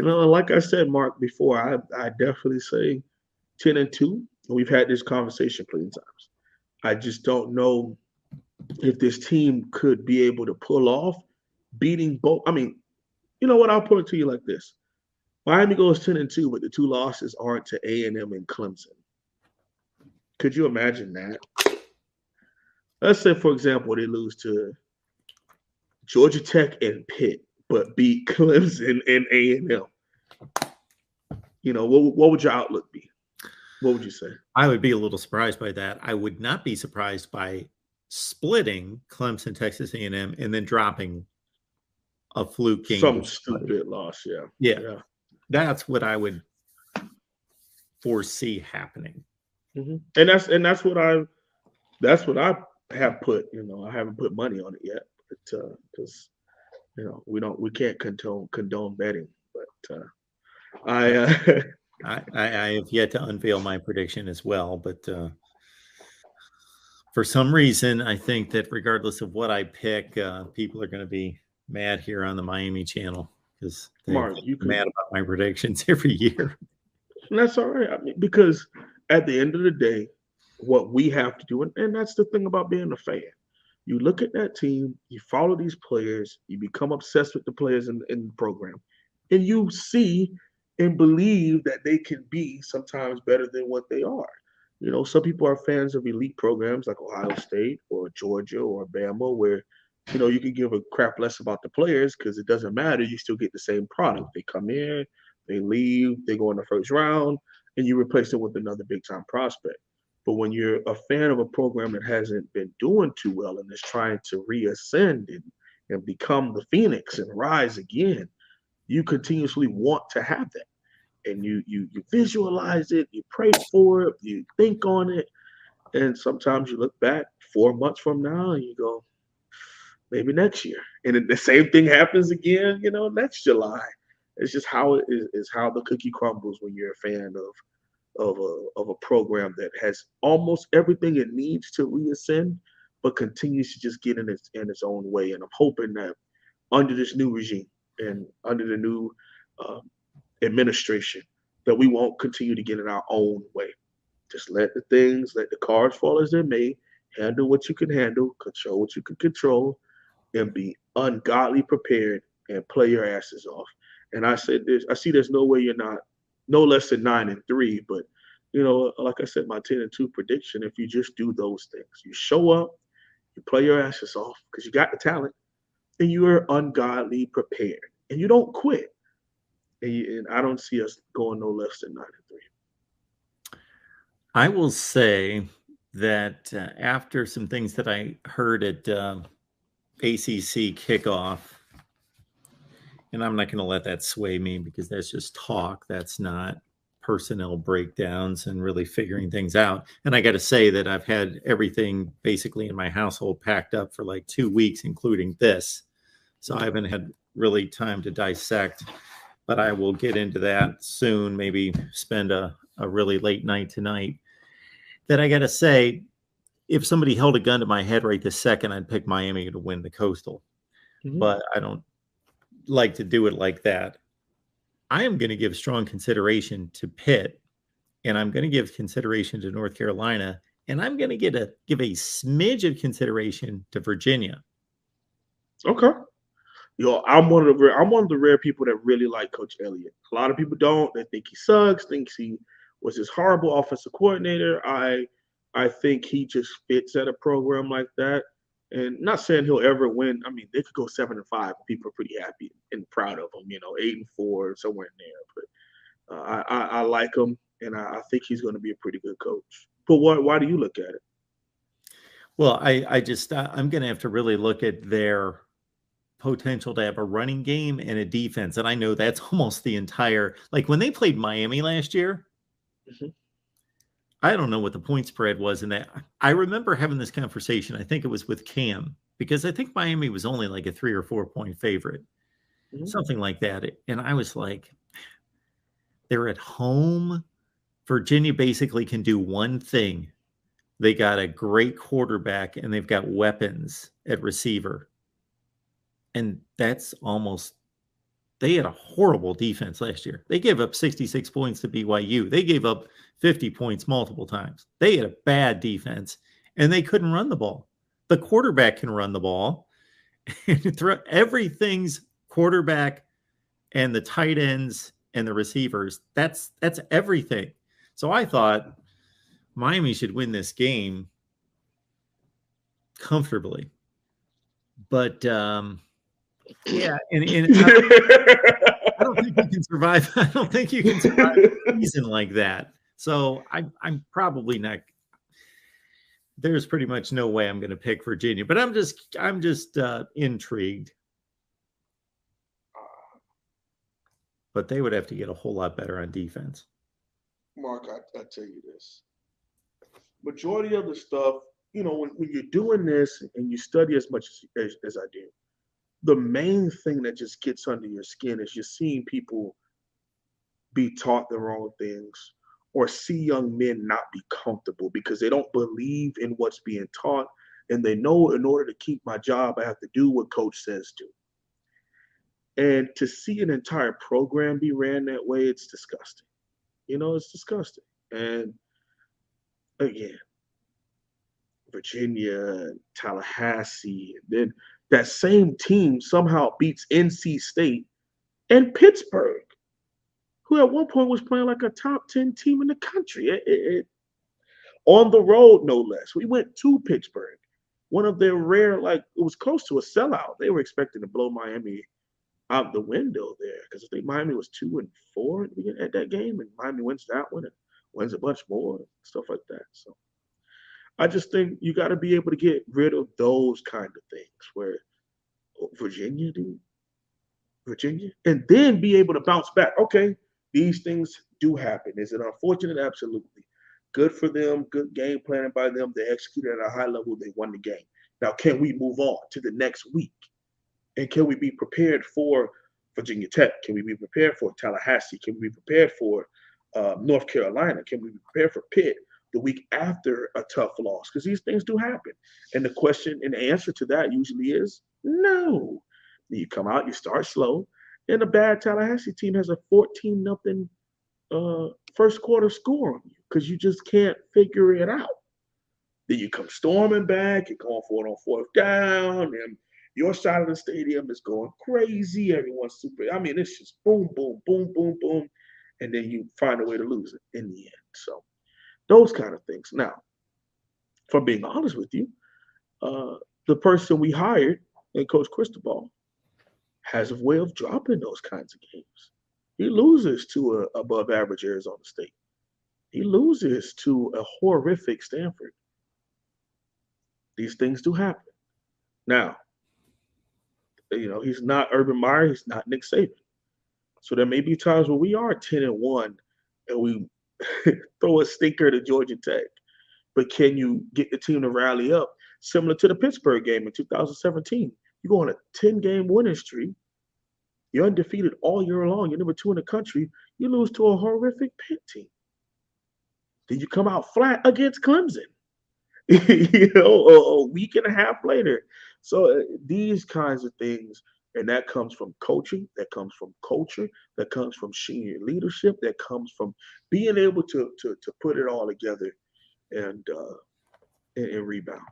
like I said, Mark, before, I definitely say 10-2. We've had this conversation plenty of times. I just don't know if this team could be able to pull off beating both. I mean, you know what? I'll put it to you like this: Miami goes 10-2, but the two losses aren't to A&M and Clemson. Could you imagine that? Let's say, for example, they lose to Georgia Tech and Pitt, but beat Clemson and A&M. What would your outlook be? What would you say? I would be a little surprised by that. I would not be surprised by splitting Clemson, Texas A&M, and then dropping a fluke game. Some stupid loss, yeah. That's what I would foresee happening. Mm-hmm. And that's what I have put. I haven't put money on it yet, but because we can't condone betting. But I have yet to unveil my prediction as well, but for some reason, I think that regardless of what I pick, people are going to be mad here on the Miami channel because they're mad about my predictions every year. And that's all right. I mean, because at the end of the day, what we have to do, and that's the thing about being a fan. You look at that team, you follow these players, you become obsessed with the players in the program, and you see and believe that they can be sometimes better than what they are. Some people are fans of elite programs like Ohio State or Georgia or Bama, where you can give a crap less about the players because it doesn't matter. You still get the same product. They come in, they leave, they go in the first round, and you replace it with another big time prospect. But when you're a fan of a program that hasn't been doing too well and is trying to reascend and become the Phoenix and rise again, you continuously want to have that. And you visualize it, you pray for it, you think on it. And sometimes you look back 4 months from now and you go, maybe next year. And then the same thing happens again, next July. It's just how it is how the cookie crumbles when you're a fan of a program that has almost everything it needs to reascend, but continues to just get in its own way. And I'm hoping that under this new regime and under the new administration, that we won't continue to get in our own way. Just let the cards fall as they may, handle what you can handle, control what you can control, and be ungodly prepared and play your asses off. And I see there's no way you're not no less than 9-3, but like I said, my 10-2 prediction, if you just do those things, you show up, you play your asses off because you got the talent, and you are ungodly prepared, and you don't quit. And I don't see us going no less than 9-3. I will say that after some things that I heard at ACC kickoff, and I'm not going to let that sway me because that's just talk. That's not personnel breakdowns and really figuring things out. And I got to say that I've had everything basically in my household packed up for like 2 weeks, including this. So I haven't had really time to dissect, but I will get into that soon, maybe spend a really late night tonight. That I got to say, if somebody held a gun to my head right this second, I'd pick Miami to win the Coastal. Mm-hmm. But I don't like to do it like that. I am going to give strong consideration to Pitt, and I'm going to give consideration to North Carolina, and I'm going to give a smidge of consideration to Virginia. Okay. I'm one of the rare people that really like Coach Elliott. A lot of people don't. They think he sucks, thinks he was this horrible offensive coordinator. I think he just fits at a program like that. And not saying he'll ever win. I mean, they could go 7-5. People are pretty happy and proud of him. 8-4, somewhere in there. But I like him, and I think he's going to be a pretty good coach. But why do you look at it? Well, I'm going to have to really look at their potential to have a running game and a defense. And I know that's almost the entire, like when they played Miami last year, mm-hmm. I don't know what the point spread was in that. I remember having this conversation. I think it was with Cam, because I think Miami was only like a 3 or 4 point favorite, mm-hmm. something like that. And I was like, they're at home. Virginia basically can do one thing. They got a great quarterback and they've got weapons at receiver. And that's almost They had a horrible defense last year. They gave up 66 points to BYU. They gave up 50 points multiple times. They had a bad defense, and they couldn't run the ball. The quarterback can run the ball. Everything's quarterback and the tight ends and the receivers. That's everything. So I thought Miami should win this game comfortably. But yeah, and I don't think you can survive. I don't think you can survive a season like that. So I'm probably not. There's pretty much no way I'm going to pick Virginia, but I'm just intrigued. But they would have to get a whole lot better on defense. Mark, I tell you this. Majority of the stuff, when you're doing this and you study as much as I do, the main thing that just gets under your skin is you're seeing people be taught the wrong things or see young men not be comfortable because they don't believe in what's being taught and they know in order to keep my job, I have to do what coach says to. And to see an entire program be ran that way, it's disgusting. It's disgusting. And again, Virginia, Tallahassee, and then that same team somehow beats NC State and Pittsburgh, who at one point was playing like a top 10 team in the country. On the road, no less. We went to Pittsburgh, one of their rare, it was close to a sellout. They were expecting to blow Miami out the window there because I think Miami was 2-4 at that game, and Miami wins that one and wins a bunch more, stuff like that. So I just think you got to be able to get rid of those kind of things where Virginia, and then be able to bounce back. Okay, these things do happen. Is it unfortunate? Absolutely. Good for them. Good game planning by them. They executed at a high level. They won the game. Now, can we move on to the next week? And can we be prepared for Virginia Tech? Can we be prepared for Tallahassee? Can we be prepared for North Carolina? Can we be prepared for Pitt the week after a tough loss? Because these things do happen. And the question and the answer to that usually is no. You come out, you start slow, and a bad Tallahassee team has a 14-0 first quarter score on you because you just can't figure it out. Then you come storming back, you're going for it on fourth down, and your side of the stadium is going crazy. Everyone's super. I mean, it's just boom, boom, boom, boom, boom. And then you find a way to lose it in the end. So those kind of things. Now, if I'm being honest with you, the person we hired, and Coach Cristobal, has a way of dropping those kinds of games. He loses to a above average Arizona State. He loses to a horrific Stanford. These things do happen. Now, he's not Urban Meyer. He's not Nick Saban. So there may be times where we are 10-1 and we throw a stinker to Georgia Tech. But can you get the team to rally up? Similar to the Pittsburgh game in 2017. You go on a 10-game winning streak. You're undefeated all year long. You're number 2 in the country. You lose to a horrific Pitt team. Then you come out flat against Clemson. A week and a half later. So these kinds of things, and that comes from coaching, that comes from culture, that comes from senior leadership, that comes from being able to put it all together and rebound.